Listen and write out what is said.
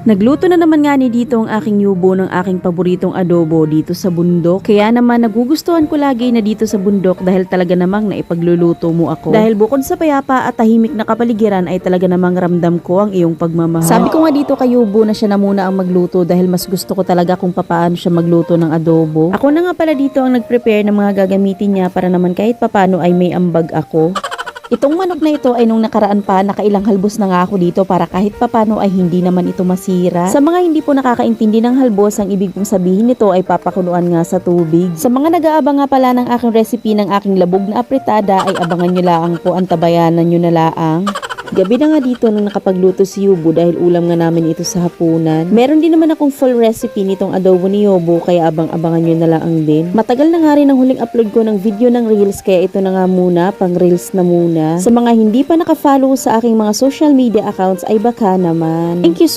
Nagluto na naman nga ni dito ang aking yubo ng aking paboritong adobo dito sa bundok. Kaya naman nagugustuhan ko lagi na dito sa bundok dahil talaga namang naipagluluto mo ako. Dahil bukod sa payapa at tahimik na kapaligiran ay talaga namang ramdam ko ang iyong pagmamahal. Sabi ko nga dito kay yubo na siya na muna ang magluto dahil mas gusto ko talaga kung papaano siya magluto ng adobo. Ako na nga pala dito ang nag-prepare ng mga gagamitin niya para naman kahit papano ay may ambag ako. Itong manok na ito ay nung nakaraan pa, nakailang halbos na nga ako dito para kahit papano ay hindi naman ito masira. Sa mga hindi po nakakaintindi ng halbos, ang ibig pong sabihin nito ay papakuluan nga sa tubig. Sa mga nag-aabang nga pala ng aking recipe ng aking labog na apritada ay abangan nyo laang po, antabayanan nyo na laang. Gabi na nga dito nung nakapagluto si Yubo dahil ulam nga namin ito sa hapunan. Meron din naman akong full recipe nitong adobo ni Yubo kaya abang-abangan nyo na lang din. Matagal na nga rin ang huling upload ko ng video ng Reels kaya ito na nga muna, pang Reels na muna. Sa mga hindi pa nakafollow sa aking mga social media accounts ay baka naman. Thank you so